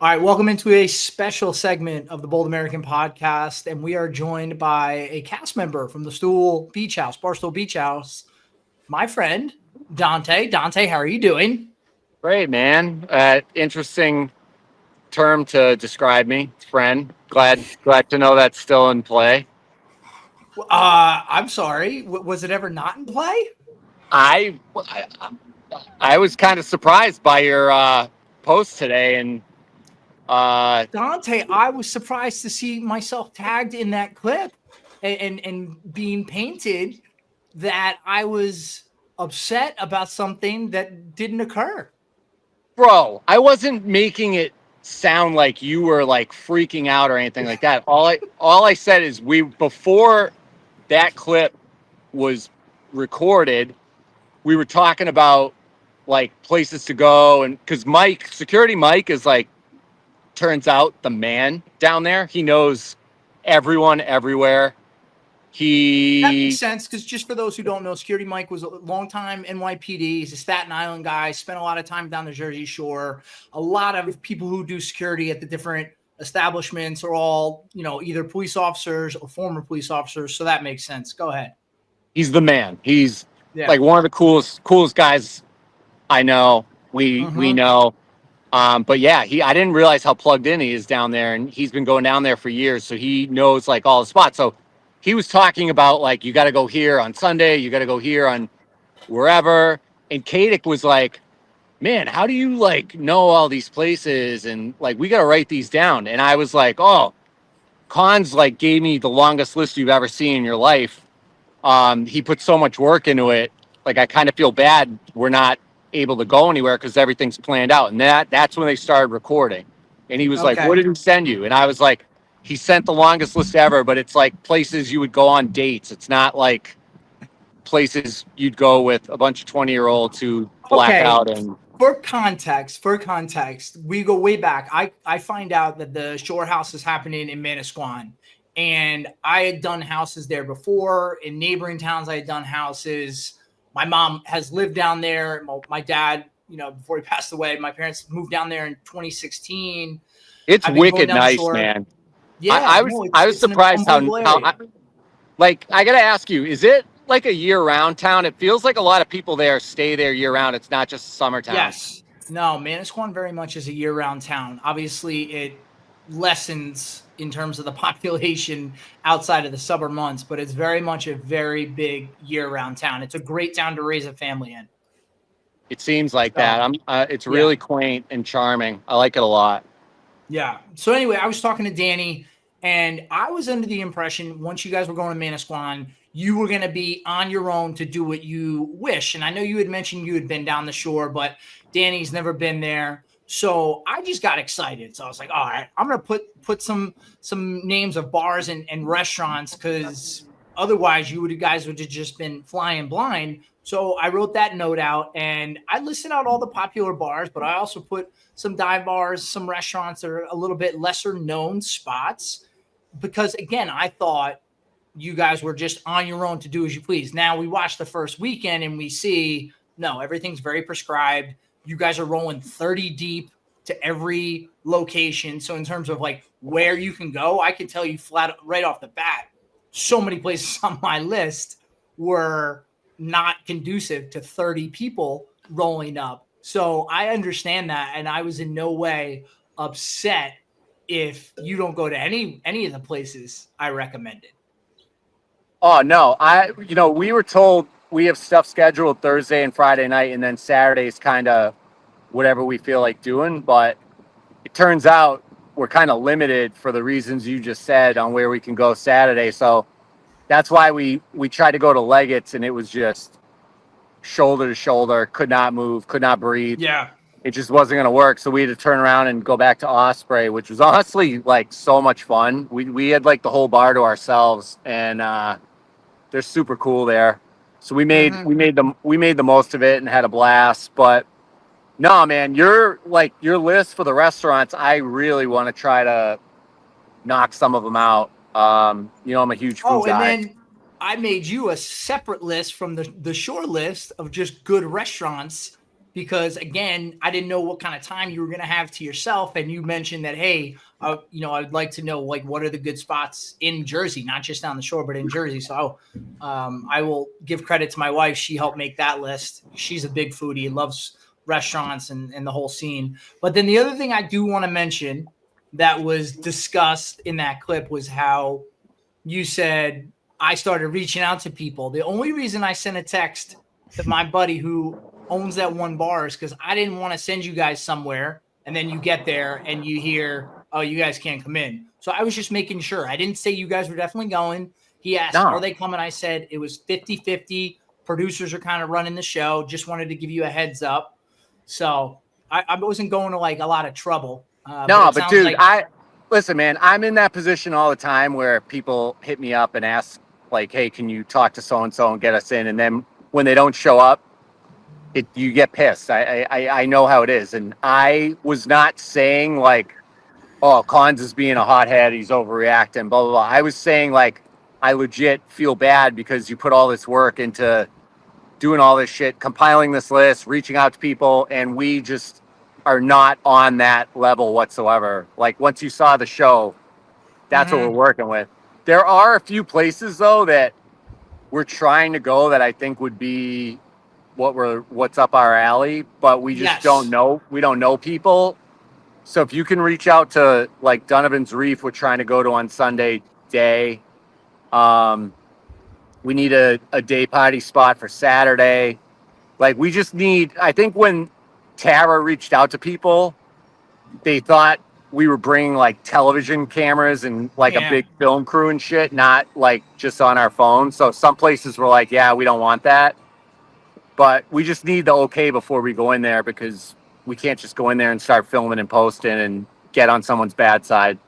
All right, welcome into a special segment of the Bold American podcast, and we are joined by a cast member from the Barstool Beach House, my friend Dante. Dante, how are you doing? Great, man. Interesting term to describe me, friend. Glad to know that's still in play. I'm sorry. Was it ever not in play? I was kind of surprised by your post today, and uh, Dante, I was surprised to see myself tagged in that clip and being painted that I was upset about something that didn't occur. bro, I wasn't making it sound like you were like freaking out or anything like that. All I said is we before that clip was recorded, we were talking about like places to go, and because security Mike is like, turns out the man down there. He knows everyone everywhere. That makes He sense because just for those who don't know, Security Mike was a longtime NYPD. He's a Staten Island guy, spent a lot of time down the Jersey Shore. A lot of people who do security at the different establishments are all, either police officers or former police officers. So that makes sense. Go ahead. he's the man. He's Yeah. like one of the coolest guys I know. We Mm-hmm. know. But yeah, I didn't realize how plugged in he is down there, and he's been going down there for years, so he knows like all the spots. So he was talking about like, you got to go here on Sunday, you got to go here on wherever. And Kadick was like, man, how do you like know all these places? And like, we got to write these down. And I was like, oh, Khan's like gave me the longest list you've ever seen in your life. He put so much work into it. Like, I kind of feel bad we're not able to go anywhere because everything's planned out. And that's when they started recording. And he was like, what Okay. did he send you? And I was like, he sent the longest list ever, but it's like places you would go on dates. It's not like places you'd go with a bunch of 20-year-olds who black Okay. out. And For context, we go way back. I find out that the Shore House is happening in Manasquan, and I had done houses there before in neighboring towns. I had done houses. My mom has lived down there. My dad, before he passed away, my parents moved down there in 2016. it's I've been going wicked down the nice, shore. man. Yeah, no, I was it's an surprised unbelievable how area. like, I gotta ask you, is it like a year-round town? It feels like a lot of people there stay there year-round. It's not just a summer town. Yes. No, Manasquan very much is a year-round town. Obviously, it lessens in terms of the population outside of the summer months, but it's very much a very big year-round town. It's a great town to raise a family in. It seems like that. So, It's yeah. really quaint and charming. I like it a lot. Yeah. So anyway, I was talking to Danny, and I was under the impression once you guys were going to Manasquan, you were going to be on your own to do what you wish. And I know you had mentioned you had been down the shore, but Danny's never been there. So I just got excited. So I was like, all right, I'm gonna put some names of bars and restaurants because otherwise you guys would have just been flying blind. So I wrote that note out and I listed out all the popular bars, but I also put some dive bars, some restaurants that are a little bit lesser known spots. Because again, I thought you guys were just on your own to do as you please. Now we watch the first weekend and we see no, everything's very prescribed. You guys are rolling 30 deep to every location. So in terms of like where you can go, I can tell you flat right off the bat, so many places on my list were not conducive to 30 people rolling up. So I understand that, and I was in no way upset if you don't go to any of the places I recommended. Oh no, we were told we have stuff scheduled Thursday and Friday night, and then Saturday's kind of whatever we feel like doing. But it turns out we're kind of limited for the reasons you just said on where we can go Saturday. So that's why we tried to go to Leggett's, and it was just shoulder to shoulder, could not move, could not breathe. Yeah. It just wasn't going to work. So we had to turn around and go back to Osprey, which was honestly like so much fun. We had like the whole bar to ourselves, and they're super cool there. So Mm-hmm. we made the most of it and had a blast. But no, man, your list for the restaurants, I really want to try to knock some of them out. I'm a huge food Oh, and guy. then I made you a separate list from the shore list of just good restaurants because again, I didn't know what kind of time you were going to have to yourself. And you mentioned that, hey, I'd like to know like what are the good spots in Jersey, not just on the shore, but in Jersey. So I will give credit to my wife. She helped make that list. She's a big foodie, loves restaurants and the whole scene. But then the other thing I do want to mention that was discussed in that clip was how you said I started reaching out to people. The only reason I sent a text to my buddy who owns that one bar is because I didn't want to send you guys somewhere and then you get there and you hear, oh, you guys can't come in. So I was just making sure. I didn't say you guys were definitely going. He asked, are they coming? I said it was 50-50. Producers are kind of running the show. Just wanted to give you a heads up. So I wasn't going to like a lot of trouble. But dude, listen, man, I'm in that position all the time where people hit me up and ask like, hey, can you talk to so-and-so and get us in? And then when they don't show up, you get pissed. I know how it is. And I was not saying like, oh, Cons is being a hothead, he's overreacting, blah, blah, blah. I was saying like, I legit feel bad because you put all this work into doing all this shit, compiling this list, reaching out to people, and we just are not on that level whatsoever. Like once you saw the show, that's what we're working with. There are a few places though that we're trying to go that I think would be what's up our alley, but we just don't know. We don't know people. So if you can reach out to like Donovan's Reef, we're trying to go to on Sunday day. We need a day party spot for Saturday. Like we just need, I think when Tara reached out to people, they thought we were bringing like television cameras and like a big film crew and shit, not like just on our phone. So some places were like, yeah, we don't want that. But we just need the okay before we go in there because we can't just go in there and start filming and posting and get on someone's bad side.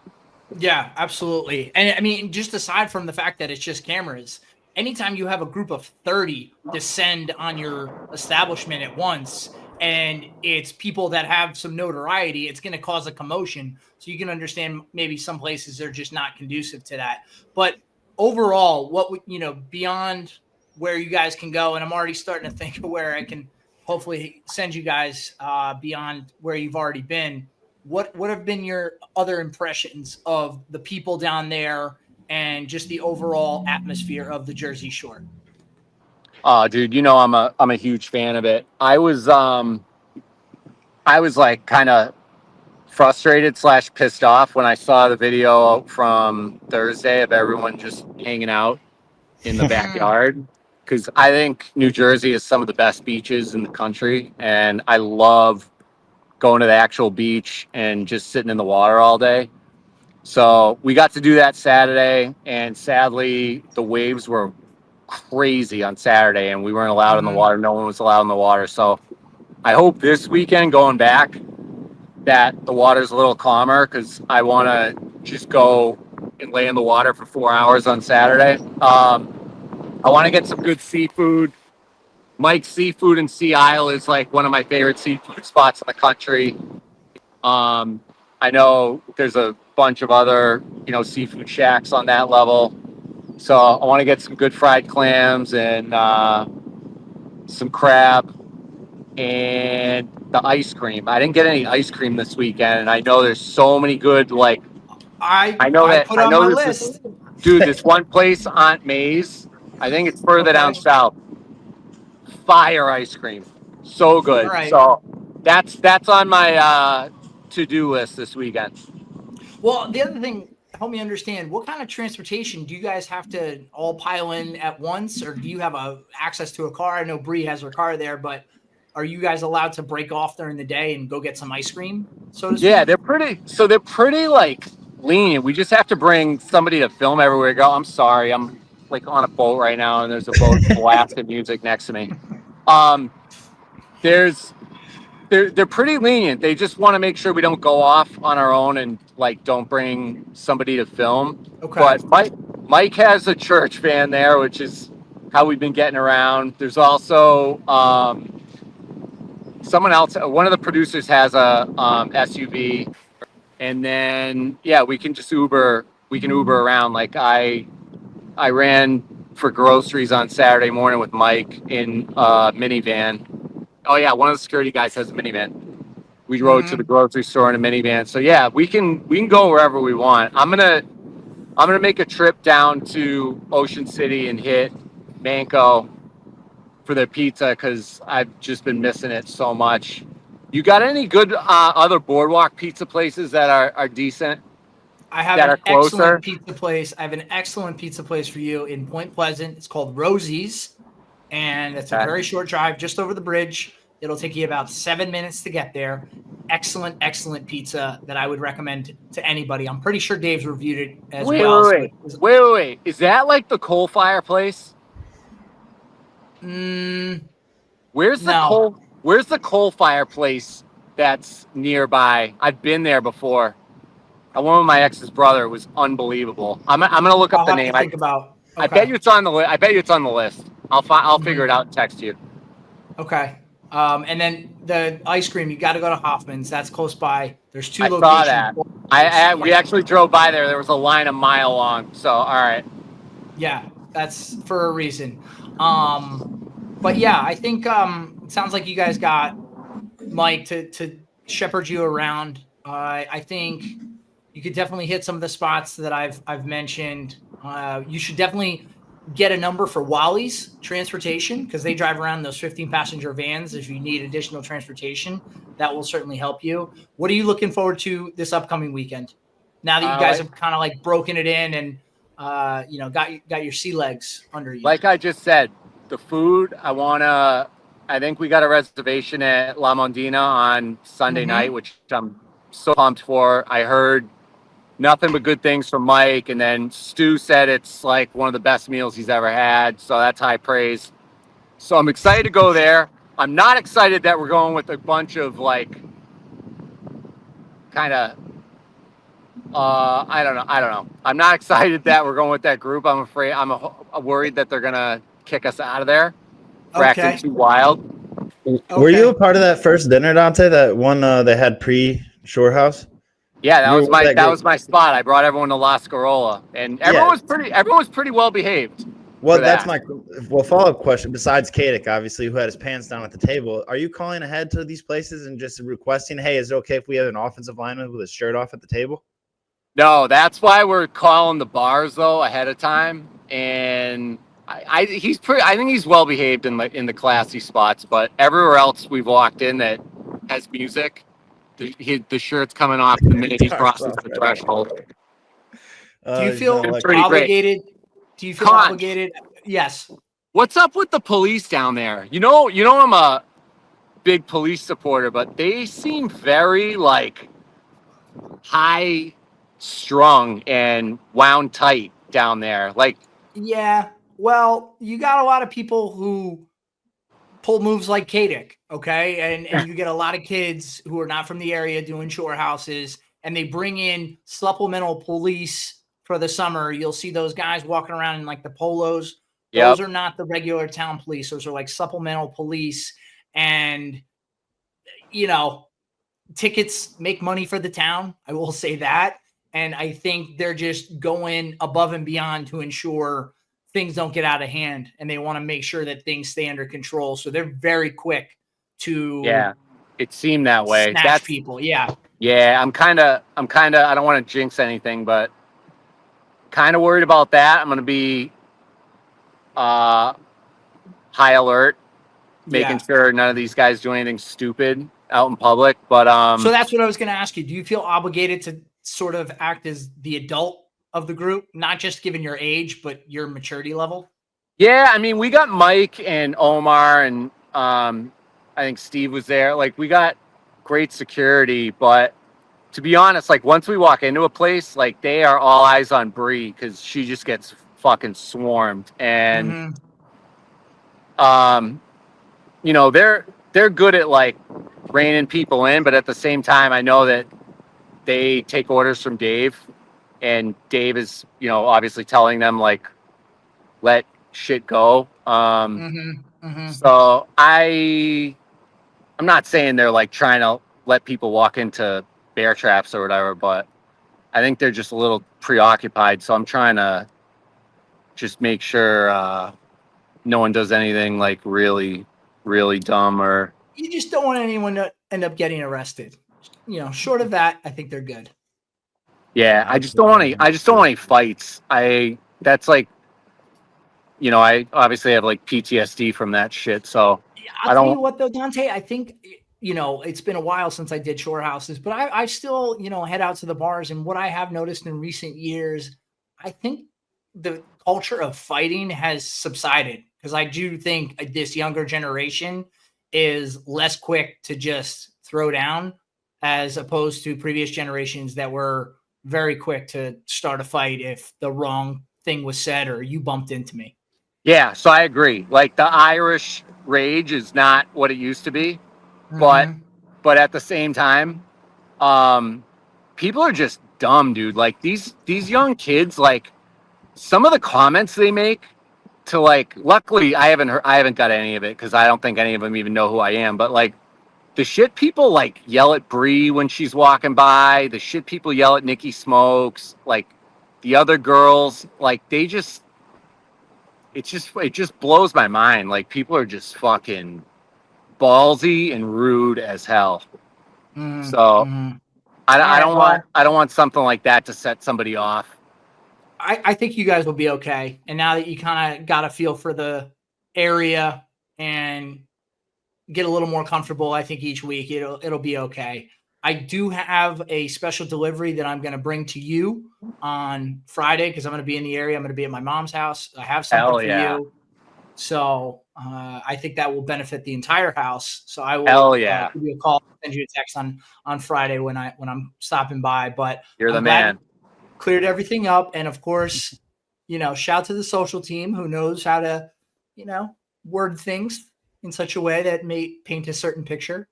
Yeah, absolutely. And I mean, just aside from the fact that it's just cameras, anytime you have a group of 30 descend on your establishment at once, and it's people that have some notoriety, it's going to cause a commotion. So you can understand maybe some places they're just not conducive to that. But overall, what would, beyond where you guys can go, and I'm already starting to think of where I can hopefully send you guys beyond where you've already been. What have been your other impressions of the people down there and just the overall atmosphere of the Jersey Shore? Oh, dude, I'm a huge fan of it. I was like kind of frustrated / pissed off when I saw the video from Thursday of everyone just hanging out in the backyard. Because I think New Jersey is some of the best beaches in the country, and I love going to the actual beach and just sitting in the water all day. So we got to do that Saturday, and sadly, the waves were crazy on Saturday, and we weren't allowed in the water. No one was allowed in the water. So I hope this weekend going back that the water's a little calmer because I want to just go and lay in the water for 4 hours on Saturday. I want to get some good seafood. Mike's Seafood in Sea Isle is like one of my favorite seafood spots in the country. I know there's a bunch of other, seafood shacks on that level. So I want to get some good fried clams and some crab and the ice cream. I didn't get any ice cream this weekend, and I know there's so many good I put on my list. Dude, this one place, Aunt May's, I think it's further down south. Fire ice cream. So good. Right. So that's on my to-do list this weekend. Well, the other thing, help me understand, what kind of transportation do you guys have to all pile in at once, or do you have access to a car? I know Bree has her car there, but are you guys allowed to break off during the day and go get some ice cream, so to speak? Yeah, they're pretty like lenient. We just have to bring somebody to film everywhere we go. I'm sorry, I'm like on a boat right now, and there's a boat blasting music next to me. They're pretty lenient. They just want to make sure we don't go off on our own and like don't bring somebody to film. Okay. But Mike has a church van there, which is how we've been getting around. There's also someone else. One of the producers has a SUV, and then we can just Uber. We can Uber around. Like I ran for groceries on Saturday morning with Mike in a minivan. Oh yeah, one of the security guys has a minivan. We rode to the Mm-hmm. grocery store in a minivan. So yeah, we can go wherever we want. I'm gonna make a trip down to Ocean City and hit Manco for their pizza because I've just been missing it so much. You got any good other boardwalk pizza places that are decent I have that an are excellent closer? pizza place. I have an excellent pizza place for you in Point Pleasant. It's called Rosie's, and it's a Uh, very short drive just over the bridge. It'll take you about 7 minutes to get there. Excellent, excellent pizza that I would recommend to anybody. I'm pretty sure Dave's reviewed it as wait, well. wait, So wait, wait, wait, wait. Is that like the coal fireplace? mm, Where's the no, coal? Where's the coal fireplace that's nearby? I've been there before. I went with my ex's brother. It was unbelievable. I'm gonna look up I'll the have to name. think about. I bet Okay. you it's on the list. I bet you it's on the list. I'll figure it Mhm. out and text you. Okay. And then the ice cream, you got to go to Hoffman's. That's close by. There's two I saw locations. that. Yeah. We actually drove by there. There was a line a mile long. So all right. Yeah. That's for a reason. Um, but yeah, I think it sounds like you guys got Mike to shepherd you around. I think you could definitely hit some of the spots that I've mentioned. You should definitely get a number for Wally's transportation because they drive around those 15 passenger vans. If you need additional transportation, that will certainly help you. What are you looking forward to this upcoming weekend? Now that you guys Like have kind of like broken it in and got your sea legs under you. like I just said, the food. I think we got a reservation at La Mondina on Sunday night, Mm-hmm. which I'm so pumped for. I heard nothing but good things from Mike, and then Stu said it's like one of the best meals he's ever had. So that's high praise. So I'm excited to go there. I'm not excited that we're going with a bunch of like kind of I don't know. I'm not excited that we're going with that group. I'm afraid worried that they're gonna kick us out of there for acting Okay. too wild. Were you Okay. a part of that first dinner, Dante? That one they had pre Shore House? Yeah, You were with that that group? was my spot. I brought everyone to La Scarola, and Yeah. everyone was pretty well behaved for Well, that's that. my follow up question. Besides Kadik, obviously, who had his pants down at the table, are you calling ahead to these places and just requesting, hey, is it okay if we have an offensive lineman with his shirt off at the table? No, that's why we're calling the bars though ahead of time, and he's pretty. I think he's well behaved in the classy spots, but everywhere else we've walked in that has music, the shirt's coming off the minute he Starts crosses off the right away. threshold. Do you He's been feel It's electric. pretty great. obligated? Do you feel Conch, obligated? Yes. what's up with the police down there? I'm a big police supporter, but they seem very like high strung and wound tight down there. Like, Yeah. Well, you got a lot of people who pull moves like Kadik, okay? And you get a lot of kids who are not from the area doing shore houses, and they bring in supplemental police for the summer. You'll see those guys walking around in like the polos. Those yep, are not the regular town police. Those are like supplemental police. And, you know, tickets make money for the town. I will say that. And I think they're just going above and beyond to ensure things don't get out of hand. And they want to make sure that things stay under control. So they're very quick to yeah, it seemed that way. snatch people. Yeah. Yeah, I don't want to jinx anything, but kind of worried about that. I'm going to be uh, high alert, making Yeah. sure none of these guys do anything stupid out in public. But So that's what I was going to ask you. Do you feel obligated to sort of act as the adult of the group, not just given your age, but your maturity level? yeah, I mean, we got Mike and Omar, and I think Steve was there. Like, we got great security, but to be honest, like once we walk into a place, like they are all eyes on Bree because she just gets fucking swarmed, and Mm-hmm. um, they're good at like reining people in, but at the same time, I know that they take orders from Dave, and Dave is obviously telling them like let shit go. Mm-hmm. Mm-hmm. So I'm not saying they're like trying to let people walk into bear traps or whatever, but I think they're just a little preoccupied. So I'm trying to just make sure no one does anything like really, really dumb or You just don't want anyone to end up getting arrested. Short of that, I think they're good. Yeah, I just don't want any fights. That's like, I obviously have like PTSD from that shit. So I'll tell you what though, Dante, I think, it's been a while since I did shore houses, but I still, head out to the bars. And what I have noticed in recent years, I think the culture of fighting has subsided, because I do think this younger generation is less quick to just throw down, as opposed to previous generations that were very quick to start a fight if the wrong thing was said or you bumped into me. Yeah, so I agree. Like the Irish rage is not what it used to be, but at the same time, people are just dumb, dude. Like these young kids, like some of the comments they make to like. Luckily, I haven't got any of it because I don't think any of them even know who I am. But like the shit people like yell at Bree when she's walking by, the shit people yell at Nikki Smokes, like the other girls, like they just. It just blows my mind. Like people are just fucking ballsy and rude as hell. So I don't want something like that to set somebody off. I think you guys will be okay. And now that you kind of got a feel for the area and get a little more comfortable, I think each week it'll be okay. I do have a special delivery that I'm going to bring to you on Friday, because I'm going to be in the area. I'm going to be at my mom's house. I have something for you. So I think that will benefit the entire house. So I will give you a call, send you a text on Friday when I'm stopping by. But you're the man. Cleared everything up. And of course, shout to the social team who knows how to, word things in such a way that may paint a certain picture.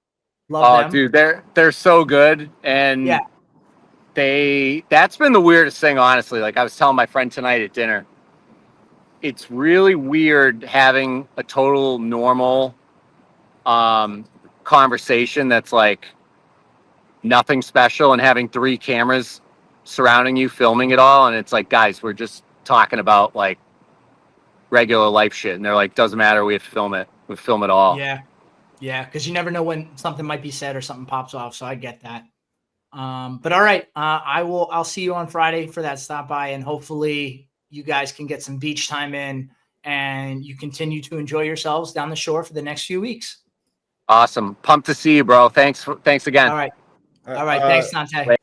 Love them. Dude, they're so good. And yeah, that's been the weirdest thing, honestly. Like I was telling my friend tonight at dinner, it's really weird having a total normal conversation that's like nothing special and having 3 cameras surrounding you filming it all, and it's like, guys, we're just talking about like regular life shit, and they're like, doesn't matter, we have to film it. We film it all. Yeah, because you never know when something might be said or something pops off, so I get that. But all right, I'll see you on Friday for that stop by, and hopefully you guys can get some beach time in and you continue to enjoy yourselves down the shore for the next few weeks. Awesome. Pumped to see you, bro. Thanks again. All right. Thanks, Dante.